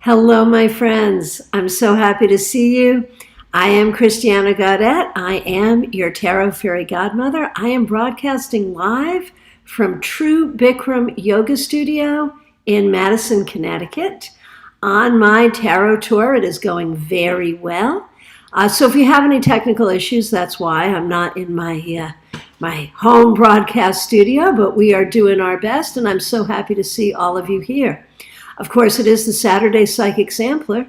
Hello, my friends. I'm so happy to see you. I am Christiana Gaudet. I am your Tarot Fairy Godmother. I am broadcasting live from True Bikram Yoga Studio in Madison, Connecticut. On my tarot tour, it is going very well. So if you have any technical issues, that's why I'm not in my home broadcast studio, but we are doing our best, and I'm so happy to see all of you here. Of course, it is the Saturday Psychic Sampler.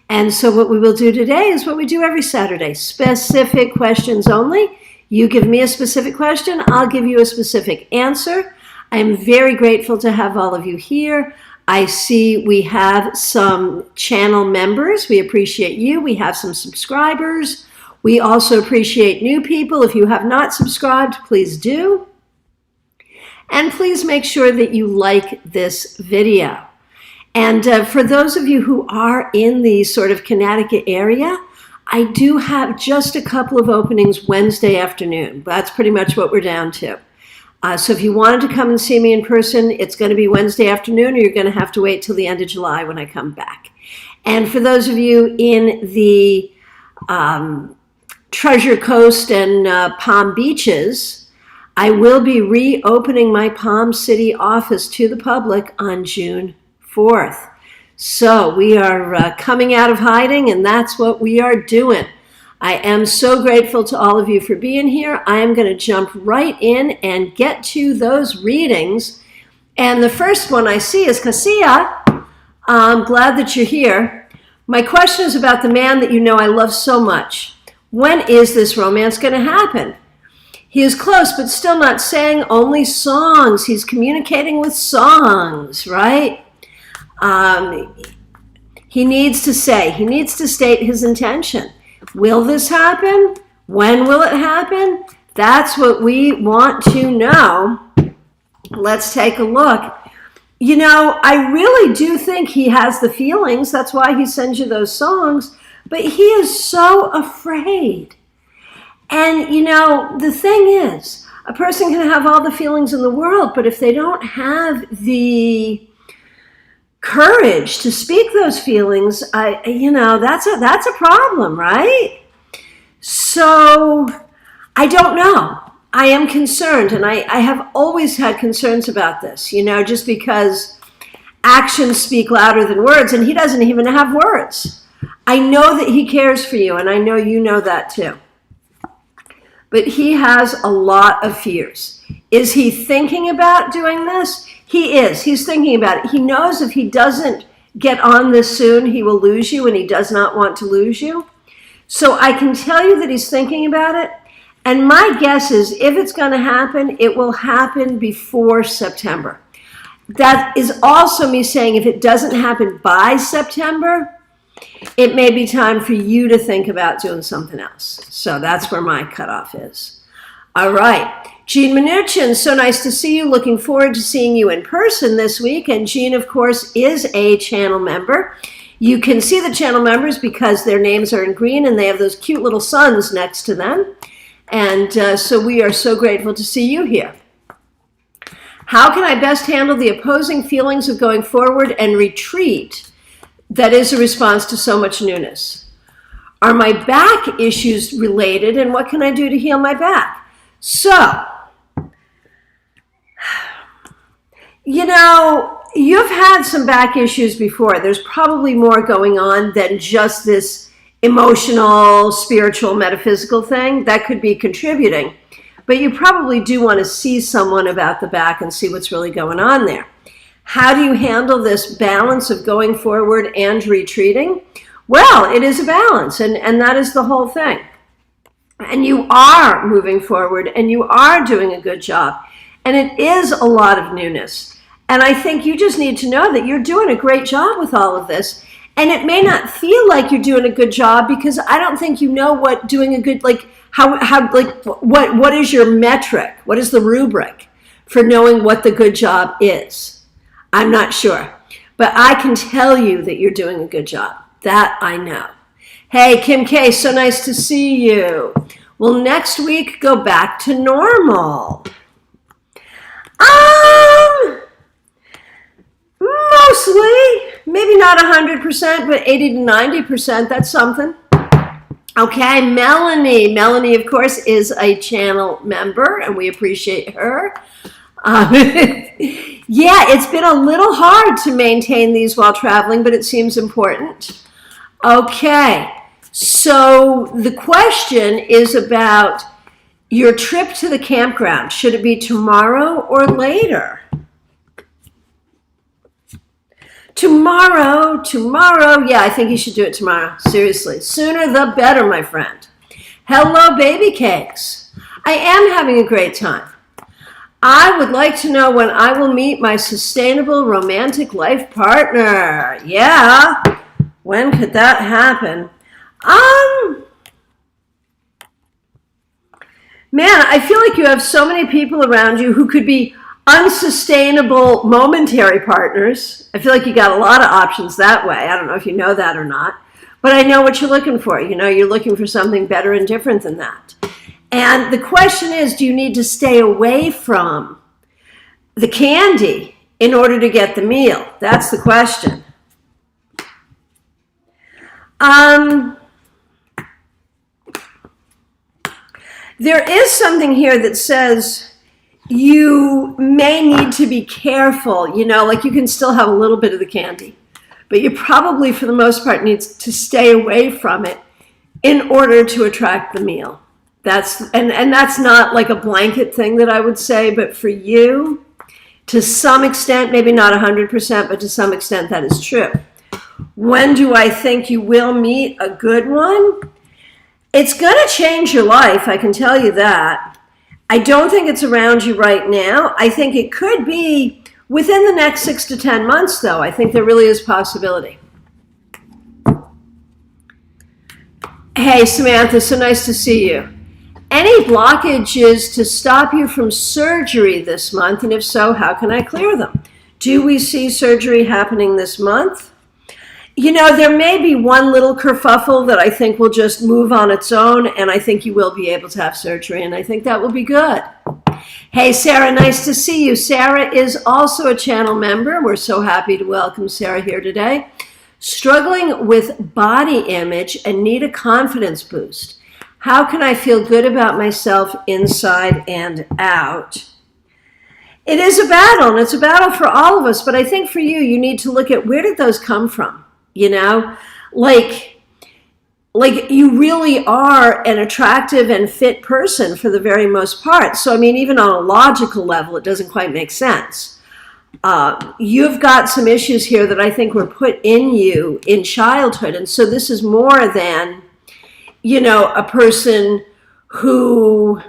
And so what we will do today is what we do every Saturday, specific questions only. You give me a specific question, I'll give you a specific answer. I am very grateful to have all of you here. I see we have some channel members. We appreciate you. We have some subscribers. We also appreciate new people. If you have not subscribed, please do. And please make sure that you like this video. And for those of you who are in the sort of Connecticut area, I do have just a couple of openings Wednesday afternoon. That's pretty much what we're down to. So if you wanted to come and see me in person, it's going to be Wednesday afternoon, or you're going to have to wait till the end of July when I come back. And for those of you in the Treasure Coast and Palm Beaches, I will be reopening my Palm City office to the public on June 4th. So we are coming out of hiding, and that's what we are doing. I am so grateful to all of you for being here. I am going to jump right in and get to those readings. And the first one I see is Cassia. I'm glad that you're here. My question is about the man that you know I love so much. When is this romance going to happen? He is close, but still not saying, only songs. He's communicating with songs, right? He needs to state his intention. Will this happen? When will it happen? That's what we want to know. Let's take a look. You know, I really do think he has the feelings. That's why he sends you those songs. But he is so afraid. And, you know, the thing is, a person can have all the feelings in the world, but if they don't have the courage to speak those feelings, that's a problem, right? So I don't know. I am concerned, and I have always had concerns about this, just because actions speak louder than words, and he doesn't even have words. I know that he cares for you, and I know you know that too. But he has a lot of fears. Is he thinking about doing this? He is. He's thinking about it. He knows if he doesn't get on this soon, he will lose you, and he does not want to lose you. So I can tell you that he's thinking about it. And my guess is if it's going to happen, it will happen before September. That is also me saying if it doesn't happen by September, it may be time for you to think about doing something else. So that's where my cutoff is. All right. Jean Mnuchin, so nice to see you. Looking forward to seeing you in person this week. And Jean, of course, is a channel member. You can see the channel members because their names are in green and they have those cute little suns next to them. And so we are so grateful to see you here. How can I best handle the opposing feelings of going forward and retreat that is a response to so much newness? Are my back issues related, and what can I do to heal my back? So, you've had some back issues before. There's probably more going on than just this emotional, spiritual, metaphysical thing that could be contributing. But you probably do want to see someone about the back and see what's really going on there. How do you handle this balance of going forward and retreating? Well, it is a balance, and that is the whole thing. And you are moving forward, and you are doing a good job. And it is a lot of newness. And I think you just need to know that you're doing a great job with all of this. And it may not feel like you're doing a good job because I don't think you know what doing a good, what is your metric? What is the rubric for knowing what the good job is? I'm not sure. But I can tell you that you're doing a good job. That I know. Hey, Kim K, so nice to see you. Will next week go back to normal? Mostly. Maybe not 100%, but 80 to 90%, that's something. Okay, Melanie. Melanie, of course, is a channel member, and we appreciate her. Yeah, it's been a little hard to maintain these while traveling, but it seems important. Okay, so the question is about your trip to the campground. Should it be tomorrow or later? Tomorrow. Yeah, I think you should do it tomorrow. Seriously. Sooner the better, my friend. Hello, baby cakes. I am having a great time. I would like to know when I will meet my sustainable romantic life partner. Yeah. When could that happen? Man, I feel like you have so many people around you who could be unsustainable momentary partners. I feel like you got a lot of options that way. I don't know if you know that or not, but I know what you're looking for. You know, you're looking for something better and different than that. And the question is, do you need to stay away from the candy in order to get the meal? That's the question. There is something here that says you may need to be careful. You know, like you can still have a little bit of the candy, but you probably, for the most part, need to stay away from it in order to attract the meal. And that's not like a blanket thing that I would say, but for you, to some extent, maybe not 100%, but to some extent that is true. When do I think you will meet a good one? It's going to change your life, I can tell you that. I don't think it's around you right now. I think it could be within the next 6 to 10 months, though. I think there really is possibility. Hey, Samantha, so nice to see you. Any blockages to stop you from surgery this month? And if so, how can I clear them? Do we see surgery happening this month? You know, there may be one little kerfuffle that I think will just move on its own, and I think you will be able to have surgery, and I think that will be good. Hey, Sarah, nice to see you. Sarah is also a channel member. We're so happy to welcome Sarah here today. Struggling with body image and need a confidence boost. How can I feel good about myself inside and out? It is a battle, and it's a battle for all of us, but I think for you, you need to look at where did those come from, you know? Like you really are an attractive and fit person for the very most part. So, I mean, even on a logical level, it doesn't quite make sense. You've got some issues here that I think were put in you in childhood, and so this is more than, you know, a person who,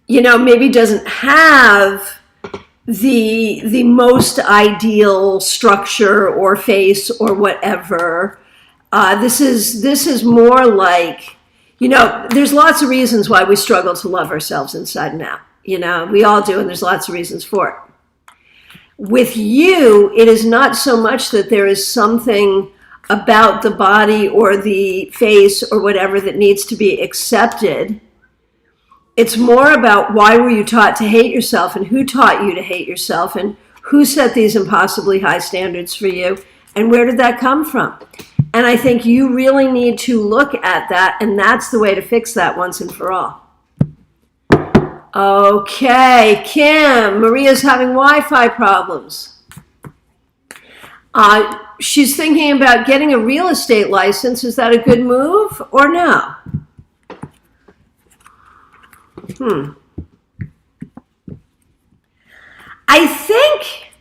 you know, maybe doesn't have the most ideal structure or face or whatever. This is more like, you know, there's lots of reasons why we struggle to love ourselves inside and out. You know, we all do, and there's lots of reasons for it. With you, it is not so much that there is something about the body or the face or whatever that needs to be accepted. It's more about why were you taught to hate yourself, and who taught you to hate yourself, and who set these impossibly high standards for you, and where did that come from? And I think you really need to look at that, and that's the way to fix that once and for all. Okay, Kim, Maria's having Wi-Fi problems. She's thinking about getting a real estate license. Is that a good move or no? I think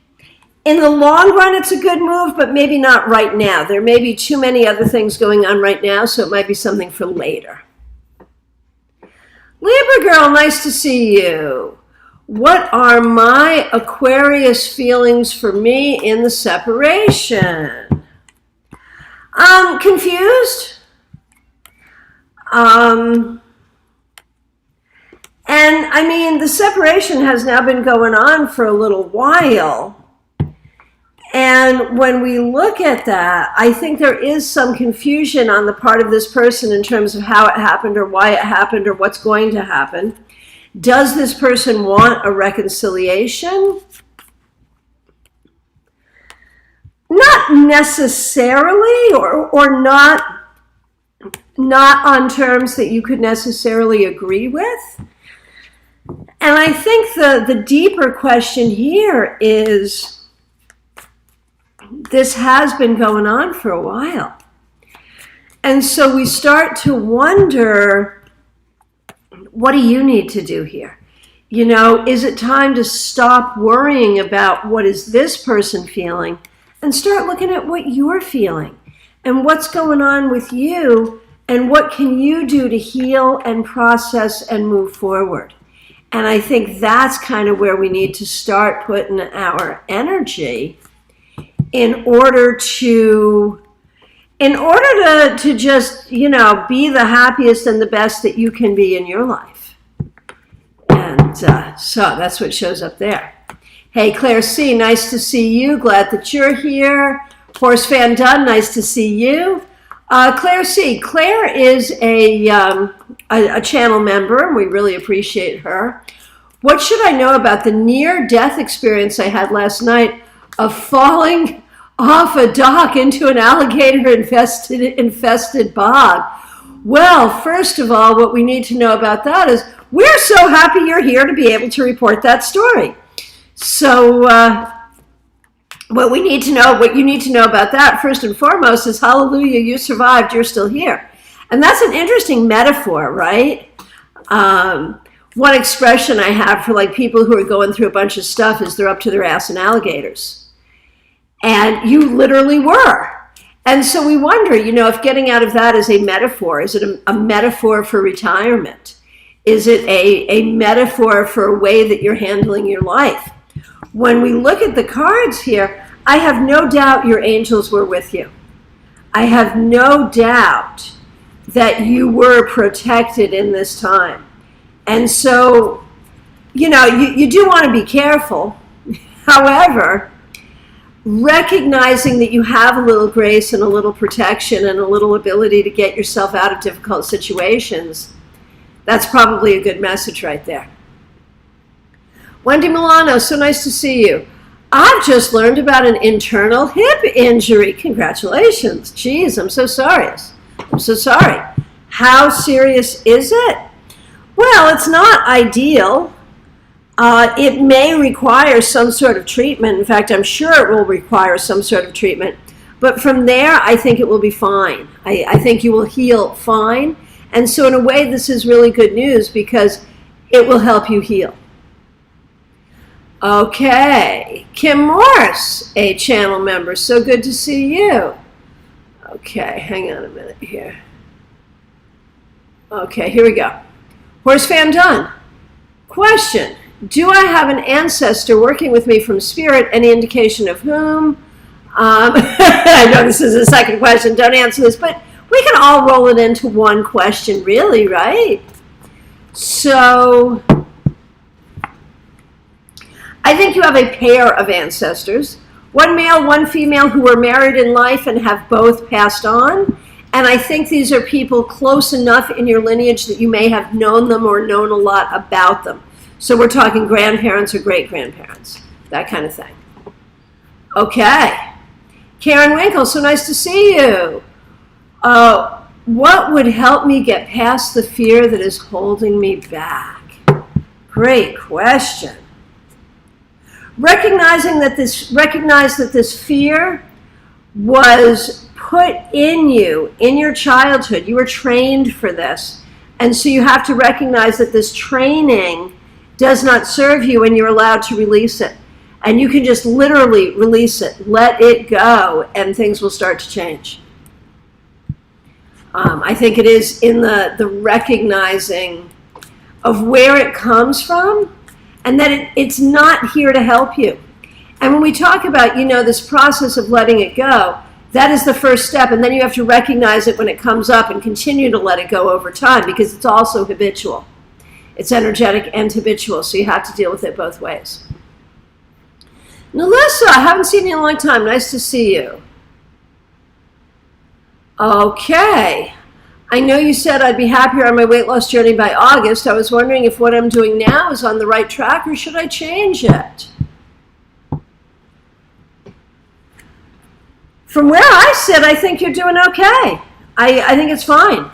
in the long run it's a good move, but maybe not right now. There may be too many other things going on right now, so it might be something for later. Libra girl, nice to see you. What are my Aquarius feelings for me in the separation? Confused. And I mean, the separation has now been going on for a little while. And when we look at that, I think there is some confusion on the part of this person in terms of how it happened or why it happened or what's going to happen. Does this person want a reconciliation? not necessarily, or not on terms that you could necessarily agree with. And I think the deeper question here is, this has been going on for a while. And so we start to wonder, what do you need to do here? You know, is it time to stop worrying about what is this person feeling and start looking at what you're feeling and what's going on with you and what can you do to heal and process and move forward? And I think that's kind of where we need to start putting our energy in order to just, you know, be the happiest and the best that you can be in your life. And so that's what shows up there. Hey, Claire C., nice to see you. Glad that you're here. Horse Fan Dunn, nice to see you. Claire C., Claire is a channel member, and we really appreciate her. What should I know about the near-death experience I had last night of falling off a dock into an alligator-infested bog? Well, first of all, what we need to know about that is we're so happy you're here to be able to report that story. So what you need to know about that, first and foremost, is hallelujah, you survived, you're still here. And that's an interesting metaphor, right? One expression I have for like people who are going through a bunch of stuff is they're up to their ass in alligators. And you literally were. And so we wonder, you know, if getting out of that is a metaphor. Is it a metaphor for retirement? Is it a metaphor for a way that you're handling your life? When we look at the cards here, I have no doubt your angels were with you. I have no doubt that you were protected in this time. And so, you know, you do want to be careful. However, recognizing that you have a little grace and a little protection and a little ability to get yourself out of difficult situations, that's probably a good message right there. Wendy Milano, so nice to see you. I've just learned about an internal hip injury. Congratulations. Geez, I'm so sorry. I'm so sorry. How serious is it? Well, it's not ideal. It may require some sort of treatment. In fact, I'm sure it will require some sort of treatment. But from there, I think it will be fine. I think you will heal fine. And so in a way, this is really good news because it will help you heal. Okay, Kim Morse, a channel member. So good to see you. Okay, hang on a minute here. Okay, here we go. Horse Fan Dunn. Question. Do I have an ancestor working with me from spirit? Any indication of whom? I know this is a second question. Don't answer this, but we can all roll it into one question, really, right? So I think you have a pair of ancestors. One male, one female who were married in life and have both passed on. And I think these are people close enough in your lineage that you may have known them or known a lot about them. So we're talking grandparents or great-grandparents, that kind of thing. Okay. Karen Winkle, so nice to see you. What would help me get past the fear that is holding me back? Great question. Recognize that this fear was put in you in your childhood. You were trained for this. And so you have to recognize that this training does not serve you and you're allowed to release it. And you can just literally release it, let it go, and things will start to change. I think it is in the recognizing of where it comes from and that it's not here to help you. And when we talk about, you know, this process of letting it go, that is the first step. And then you have to recognize it when it comes up and continue to let it go over time because it's also habitual. It's energetic and habitual, so you have to deal with it both ways. Melissa, I haven't seen you in a long time. Nice to see you. Okay. I know you said I'd be happier on my weight loss journey by August. I was wondering if what I'm doing now is on the right track or should I change it? from where I sit, I think you're doing okay. I think it's fine.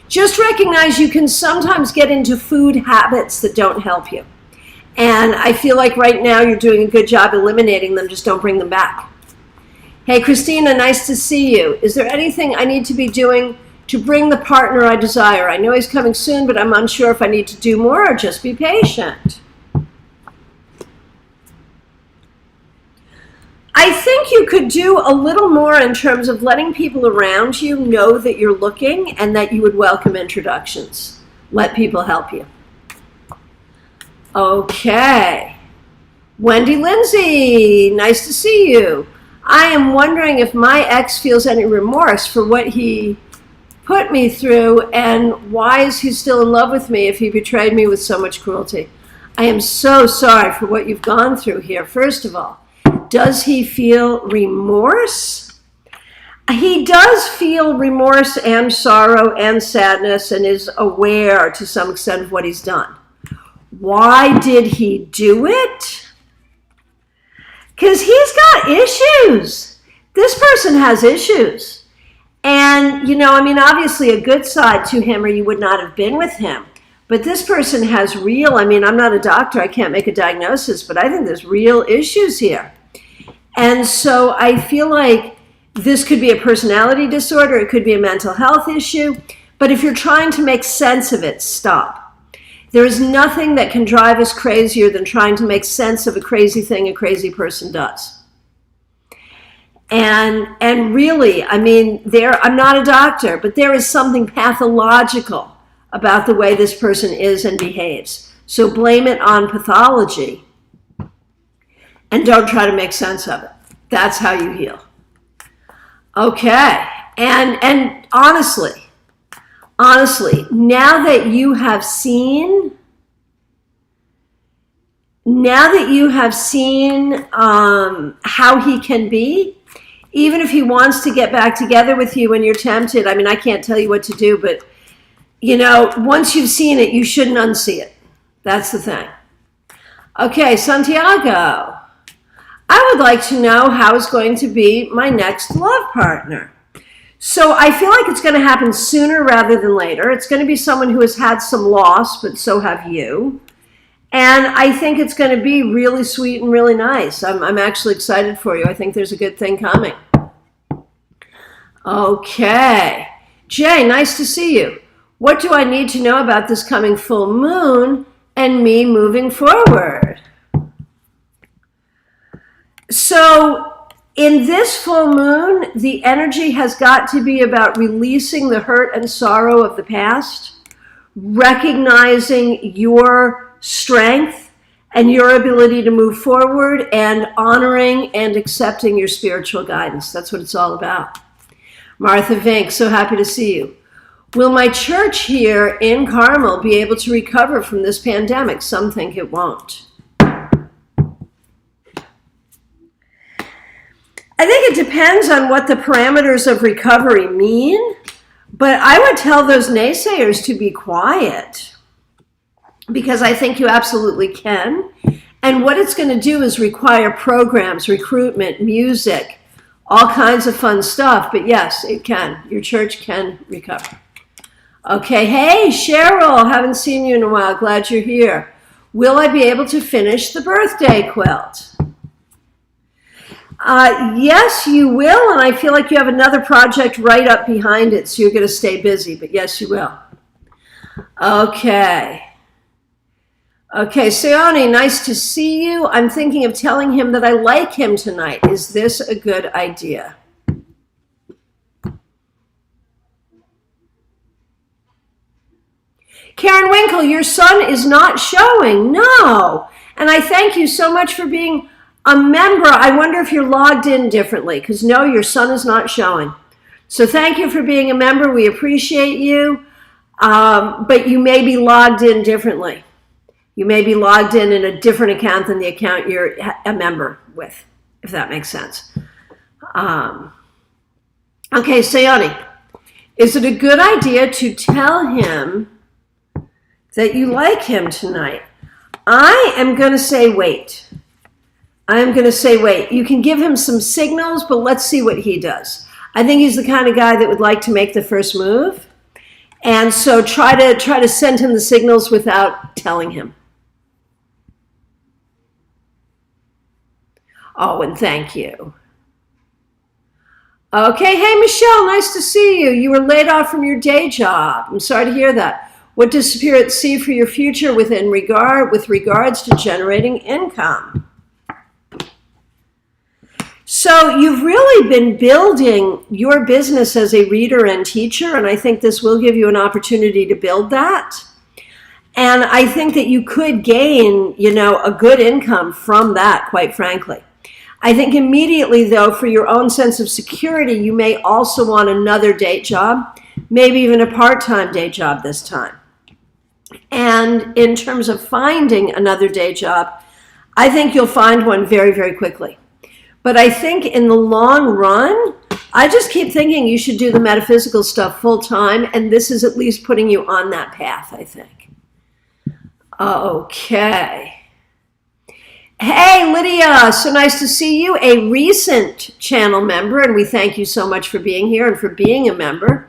Just recognize you can sometimes get into food habits that don't help you. And I feel like right now you're doing a good job eliminating them, just don't bring them back. Hey, Christina, nice to see you. Is there anything I need to be doing to bring the partner I desire? I know he's coming soon, but I'm unsure if I need to do more or just be patient. I think you could do a little more in terms of letting people around you know that you're looking and that you would welcome introductions. Let people help you. Okay. Wendy Lindsay, nice to see you. I am wondering if my ex feels any remorse for what he put me through, and why is he still in love with me if he betrayed me with so much cruelty? I am so sorry for what you've gone through here. First of all, does he feel remorse? He does feel remorse and sorrow and sadness and is aware to some extent of what he's done. Why did he do it? Because he's got issues. This person has issues. And, obviously a good side to him or you would not have been with him. But this person has I'm not a doctor, I can't make a diagnosis, but I think there's real issues here. And so I feel like this could be a personality disorder, it could be a mental health issue, but if you're trying to make sense of it, stop. There is nothing that can drive us crazier than trying to make sense of a crazy thing a crazy person does. And really, I'm not a doctor, but there is something pathological about the way this person is and behaves. So blame it on pathology and don't try to make sense of it. That's how you heal. Okay. And honestly, now that you have seen how he can be, even if he wants to get back together with you and you're tempted, I can't tell you what to do, but, once you've seen it, you shouldn't unsee it. That's the thing. Okay, Santiago. I would like to know how is going to be my next love partner. So I feel like it's going to happen sooner rather than later. It's going to be someone who has had some loss, but so have you. And I think it's going to be really sweet and really nice. I'm actually excited for you. I think there's a good thing coming. Okay. Jay, nice to see you. What do I need to know about this coming full moon and me moving forward? So in this full moon, the energy has got to be about releasing the hurt and sorrow of the past, recognizing your strength and your ability to move forward, and honoring and accepting your spiritual guidance. That's what it's all about. Martha Vink, so happy to see you. Will my church here in Carmel be able to recover from this pandemic? Some think it won't. I think it depends on what the parameters of recovery mean, but I would tell those naysayers to be quiet, because I think you absolutely can. And what it's going to do is require programs, recruitment, music, all kinds of fun stuff. But yes, it can. Your church can recover. Okay, hey, Cheryl, haven't seen you in a while. Glad you're here. Will I be able to finish the birthday quilt? Yes, you will, and I feel like you have another project right up behind it, so you're going to stay busy, but yes, you will. Okay. Okay, Seone, nice to see you. I'm thinking of telling him that I like him tonight. Is this a good idea? Karen Winkle, your son is not showing. No. And I thank you so much for being a member. I wonder if you're logged in differently, because no, your son is not showing. So thank you for being a member. We appreciate you. But you may be logged in differently. You may be logged in a different account than the account you're a member with, if that makes sense. Okay, Sayani, is it a good idea to tell him that you like him tonight? I am going to say wait. I'm going to say, wait, you can give him some signals, but let's see what he does. I think he's the kind of guy that would like to make the first move. And so try to send him the signals without telling him. Oh, and thank you. Okay, hey, Michelle, nice to see you. You were laid off from your day job. I'm sorry to hear that. What does Spirit see for your future with regards to generating income? So you've really been building your business as a reader and teacher, and I think this will give you an opportunity to build that. And I think that you could gain, a good income from that, quite frankly. I think immediately, though, for your own sense of security, you may also want another day job, maybe even a part-time day job this time. And in terms of finding another day job, I think you'll find one very, very quickly. But I think in the long run, I just keep thinking you should do the metaphysical stuff full time, and this is at least putting you on that path, I think. Okay. Hey, Lydia, so nice to see you, a recent channel member, and we thank you so much for being here and for being a member.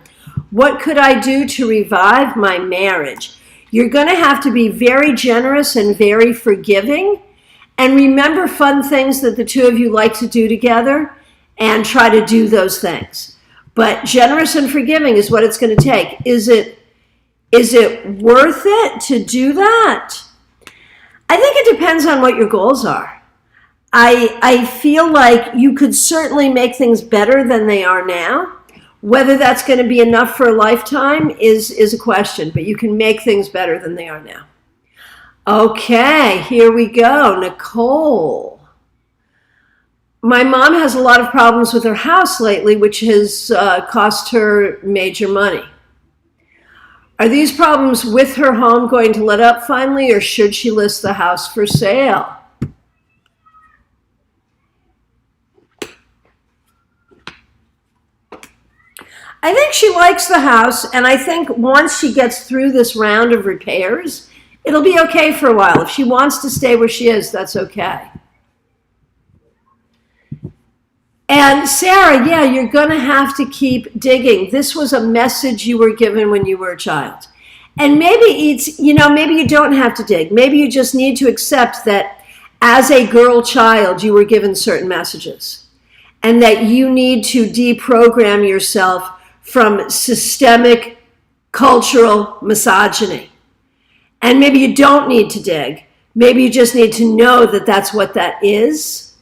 What could I do to revive my marriage? You're going to have to be very generous and very forgiving. And remember fun things that the two of you like to do together and try to do those things. But generous and forgiving is what it's going to take. Is it worth it to do that? I think it depends on what your goals are. I feel like you could certainly make things better than they are now. Whether that's going to be enough for a lifetime is a question, but you can make things better than they are now. Okay, here we go. Nicole. My mom has a lot of problems with her house lately, which has cost her major money. Are these problems with her home going to let up finally, or should she list the house for sale? I think she likes the house, and I think once she gets through this round of repairs, it'll be okay for a while. If she wants to stay where she is, that's okay. And Sarah, yeah, you're going to have to keep digging. This was a message you were given when you were a child. And maybe maybe you don't have to dig. Maybe you just need to accept that as a girl child, you were given certain messages and that you need to deprogram yourself from systemic cultural misogyny. And maybe you don't need to dig. Maybe you just need to know that that's what that is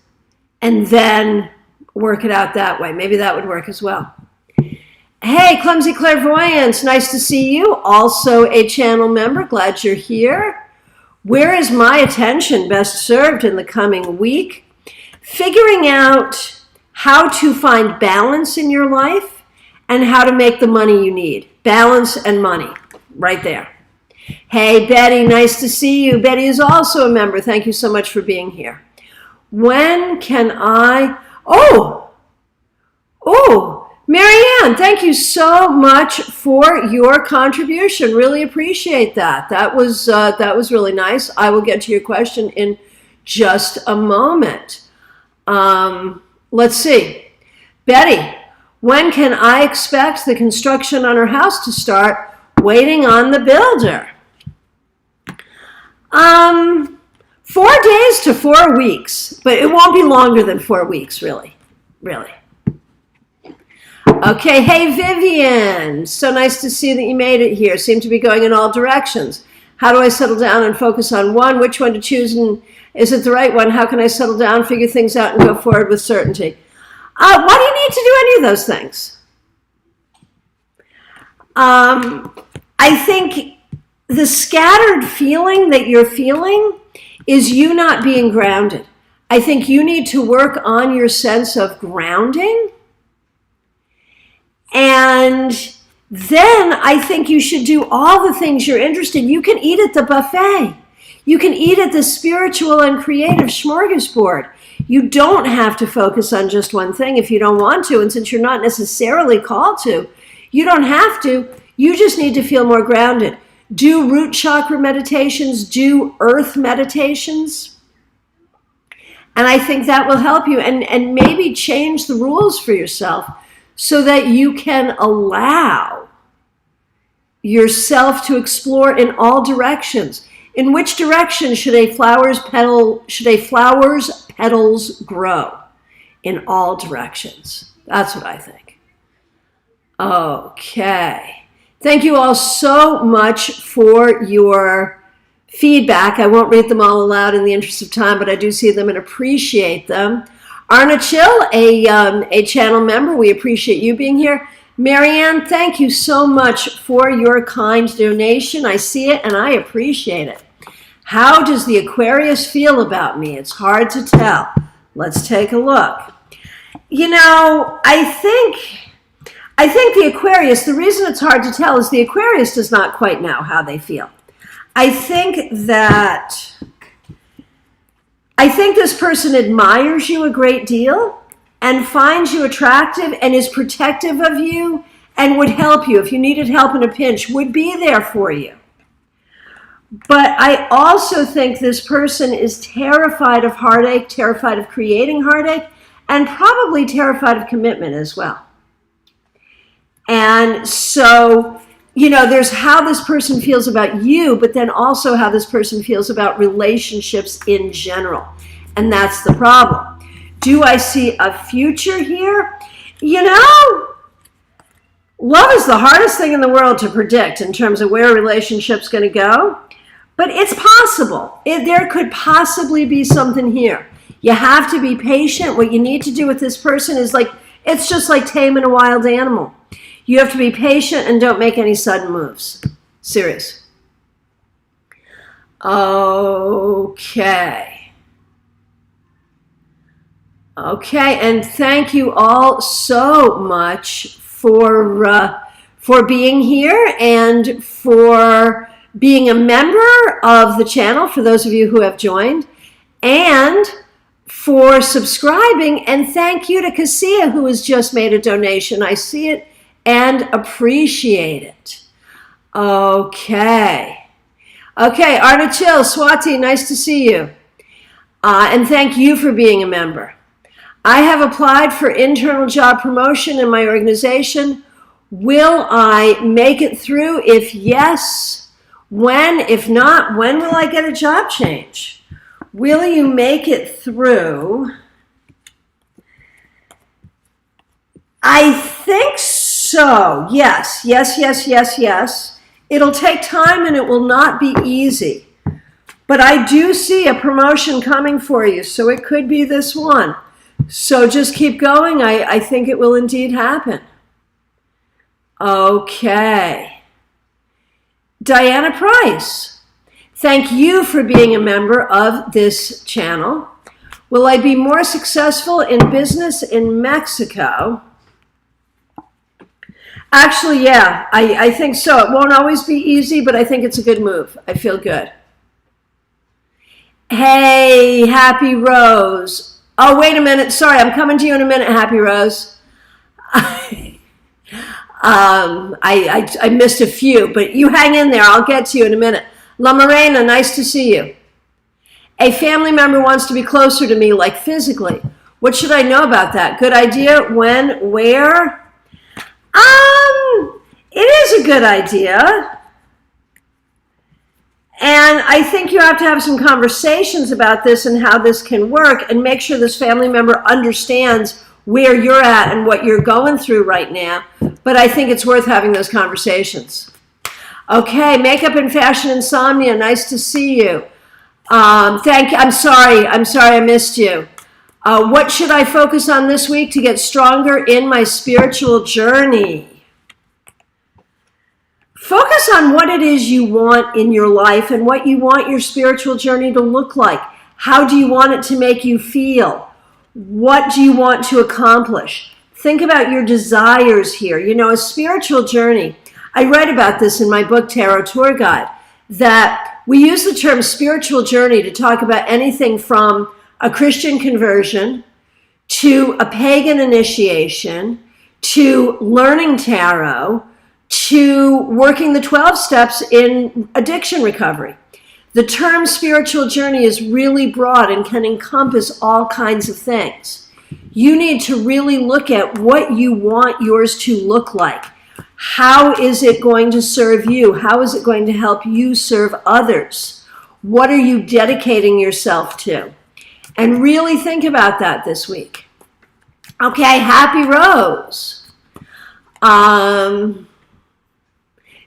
and then work it out that way. Maybe that would work as well. Hey, Clumsy Clairvoyance, nice to see you. Also a channel member, glad you're here. Where is my attention best served in the coming week? Figuring out how to find balance in your life and how to make the money you need. Balance and money, right there. Hey, Betty, nice to see you. Betty is also a member. Thank you so much for being here. When can I... Oh, Marianne, thank you so much for your contribution. Really appreciate that. That was really nice. I will get to your question in just a moment. Let's see. Betty, when can I expect the construction on her house to start? Waiting on the builder. 4 days to 4 weeks, but it won't be longer than 4 weeks, really. Okay, hey Vivian, so nice to see that you made it here. Seem to be going in all directions. How do I settle down and focus on one? Which one to choose, and is it the right one? How can I settle down, figure things out, and go forward with certainty? Why do you need to do any of those things? I think the scattered feeling that you're feeling is you not being grounded. I think you need to work on your sense of grounding. And then I think you should do all the things you're interested in. You can eat at the buffet. You can eat at the spiritual and creative smorgasbord. You don't have to focus on just one thing if you don't want to. And since you're not necessarily called to, you don't have to. You just need to feel more grounded. Do root chakra meditations. Do earth meditations. And I think that will help you, and maybe change the rules for yourself so that you can allow yourself to explore in all directions. In which direction should a flower's petals grow? In all directions. That's what I think. Okay. Thank you all so much for your feedback. I won't read them all aloud in the interest of time, but I do see them and appreciate them. Arna Chill, a channel member, we appreciate you being here. Marianne, thank you so much for your kind donation. I see it and I appreciate it. How does the Aquarius feel about me? It's hard to tell. Let's take a look. You know, I think the Aquarius, the reason it's hard to tell is the Aquarius does not quite know how they feel. I think this person admires you a great deal and finds you attractive and is protective of you and would help you if you needed help in a pinch, would be there for you. But I also think this person is terrified of heartache, terrified of creating heartache, and probably terrified of commitment as well. And so, you know, there's how this person feels about you, but then also how this person feels about relationships in general. And that's the problem. Do I see a future here? You know, love is the hardest thing in the world to predict in terms of where a relationship's going to go. But it's possible. There could possibly be something here. You have to be patient. What you need to do with this person is it's just like taming a wild animal. You have to be patient and don't make any sudden moves. Serious. Okay. Okay, and thank you all so much for being here and for being a member of the channel, for those of you who have joined, and for subscribing. And thank you to Cassia, who has just made a donation. I see it and appreciate it. Okay. Okay, Arna Chill, Swati, nice to see you. And thank you for being a member. I have applied for internal job promotion in my organization. Will I make it through? If yes, when? If not, when will I get a job change? Will you make it through? I think so. Yes, yes, yes, yes, yes. It'll take time and it will not be easy. But I do see a promotion coming for you, so it could be this one. So just keep going. I think it will indeed happen. Okay. Diana Price, thank you for being a member of this channel. Will I be more successful in business in Mexico? Actually, yeah, I think so. It won't always be easy, but I think it's a good move. I feel good. Hey, Happy Rose. Oh, wait a minute. Sorry, I'm coming to you in a minute, Happy Rose. I missed a few, but you hang in there. I'll get to you in a minute. La Morena, nice to see you. A family member wants to be closer to me, like physically. What should I know about that? Good idea. When? Where? It is a good idea. And I think you have to have some conversations about this and how this can work and make sure this family member understands where you're at and what you're going through right now. But I think it's worth having those conversations. Okay, Makeup and Fashion Insomnia, nice to see you. Thank you. I'm sorry I missed you. What should I focus on this week to get stronger in my spiritual journey? Focus on what it is you want in your life and what you want your spiritual journey to look like. How do you want it to make you feel? What do you want to accomplish? Think about your desires here. You know, a spiritual journey. I write about this in my book, Tarot Tour Guide, that we use the term spiritual journey to talk about anything from a Christian conversion to a pagan initiation to learning tarot to working the 12 steps in addiction recovery. The term spiritual journey is really broad and can encompass all kinds of things. You need to really look at what you want yours to look like. How is it going to serve you? How is it going to help you serve others? What are you dedicating yourself to? And really think about that this week. Okay, Happy Rose.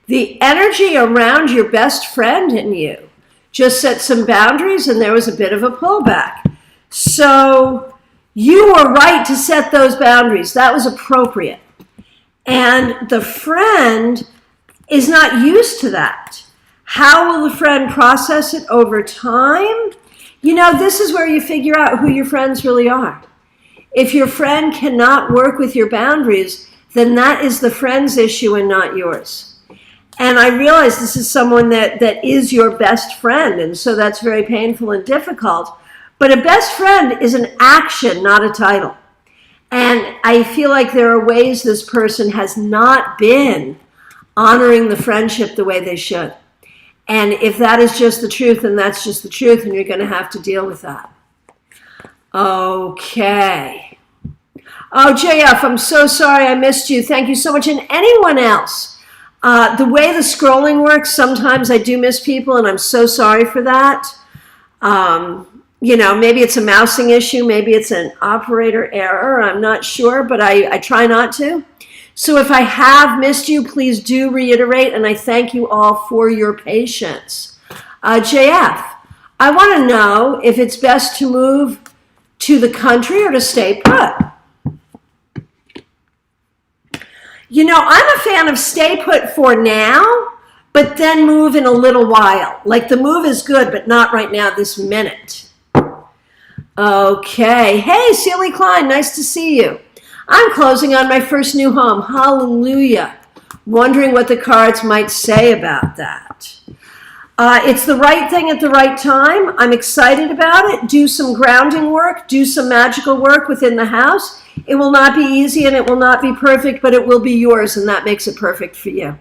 The energy around your best friend and you just set some boundaries, and there was a bit of a pullback. So you were right to set those boundaries. That was appropriate. And the friend is not used to that. How will the friend process it over time? You know, this is where you figure out who your friends really are. If your friend cannot work with your boundaries, then that is the friend's issue and not yours. And I realize this is someone that is your best friend, and so that's very painful and difficult. But a best friend is an action, not a title. And I feel like there are ways this person has not been honoring the friendship the way they should. And if that is just the truth, then that's just the truth, and you're going to have to deal with that. Okay. Oh, JF, I'm so sorry I missed you. Thank you so much. And anyone else? The way the scrolling works, sometimes I do miss people, and I'm so sorry for that. You know, maybe it's a mousing issue, maybe it's an operator error, I'm not sure, but I try not to. So if I have missed you, please do reiterate, and I thank you all for your patience. JF, I want to know if it's best to move to the country or to stay put. You know, I'm a fan of stay put for now, but then move in a little while. Like the move is good, but not right now, this minute. Okay. Hey, Celie Klein, nice to see you. I'm closing on my first new home. Hallelujah. Wondering what the cards might say about that. It's the right thing at the right time. I'm excited about it. Do some grounding work. Do some magical work within the house. It will not be easy and it will not be perfect, but it will be yours, and that makes it perfect for you.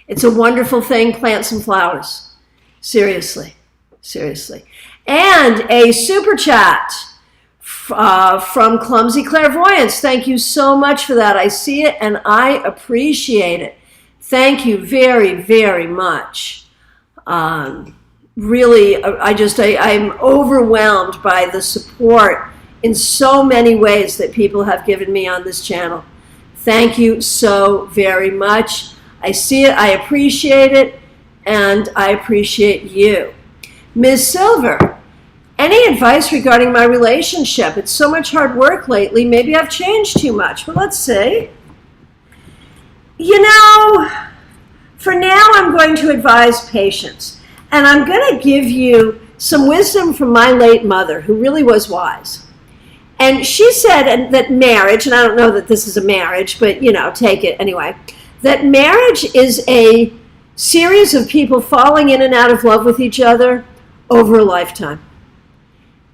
It's a wonderful thing. Plant some flowers. Seriously. Seriously. And a super chat from Clumsy Clairvoyance. Thank you so much for that. I see it and I appreciate it. Thank you very, very much. Really, I'm overwhelmed by the support in so many ways that people have given me on this channel. Thank you so very much. I see it, I appreciate it, and I appreciate you. Ms. Silver, any advice regarding my relationship? It's so much hard work lately. Maybe I've changed too much. Well, let's see. You know, for now, I'm going to advise patience. And I'm going to give you some wisdom from my late mother, who really was wise. And she said that marriage, and I don't know that this is a marriage, but, you know, take it anyway, that marriage is a series of people falling in and out of love with each other over a lifetime.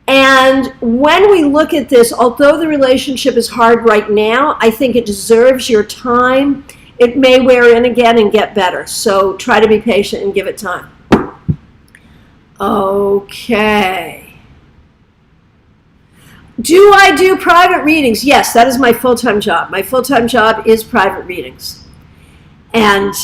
And when we look at this, although the relationship is hard right now, I think it deserves your time. It may wear in again and get better. So try to be patient and give it time. Okay. Do I do private readings? Yes, that is my full-time job. My full-time job is private readings. And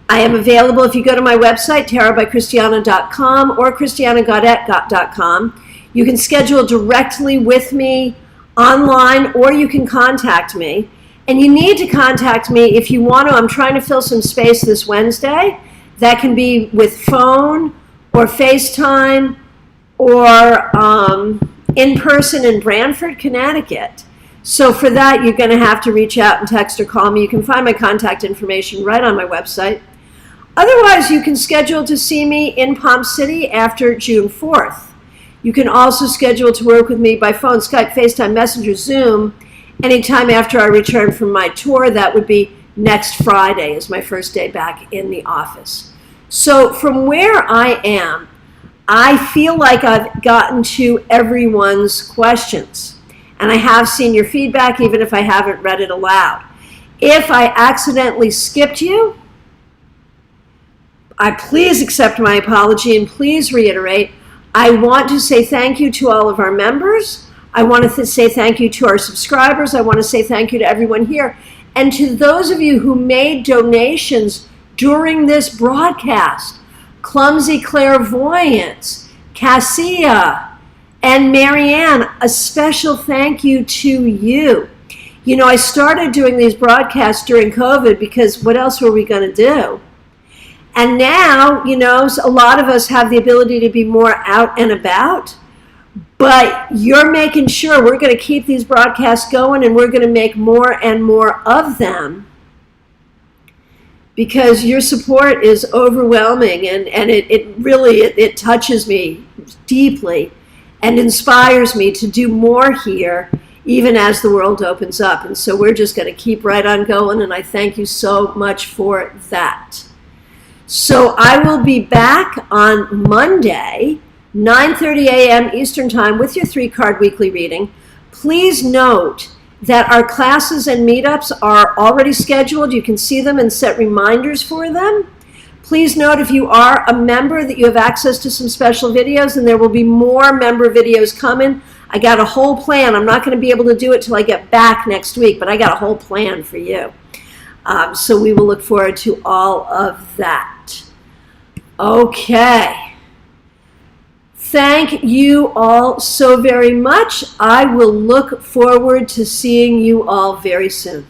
I am available if you go to my website, tarotbychristiana.com or christianagodet.com. You can schedule directly with me online, or you can contact me. And you need to contact me if you want to. I'm trying to fill some space this Wednesday. That can be with phone or FaceTime or in person in Branford, Connecticut. So for that, you're going to have to reach out and text or call me. You can find my contact information right on my website. Otherwise, you can schedule to see me in Palm City after June 4th. You can also schedule to work with me by phone, Skype, FaceTime, Messenger, Zoom, anytime after I return from my tour. That would be next Friday is my first day back in the office. So from where I am, I feel like I've gotten to everyone's questions. And I have seen your feedback, even if I haven't read it aloud. If I accidentally skipped you, please accept my apology and please reiterate, I want to say thank you to all of our members. I want to say thank you to our subscribers. I want to say thank you to everyone here. And to those of you who made donations during this broadcast, Clumsy Clairvoyance, Cassia, and Marianne, a special thank you to you. You know, I started doing these broadcasts during COVID because what else were we going to do? And now, you know, a lot of us have the ability to be more out and about, but you're making sure we're going to keep these broadcasts going, and we're going to make more and more of them because your support is overwhelming, and it really touches me deeply and inspires me to do more here, even as the world opens up. And so we're just going to keep right on going, and I thank you so much for that. So I will be back on Monday, 9:30 a.m. Eastern Time with your 3-card weekly reading. Please note that our classes and meetups are already scheduled. You can see them and set reminders for them. Please note if you are a member that you have access to some special videos, and there will be more member videos coming. I got a whole plan. I'm not going to be able to do it till I get back next week, but I got a whole plan for you. So we will look forward to all of that. Okay. Thank you all so very much. I will look forward to seeing you all very soon.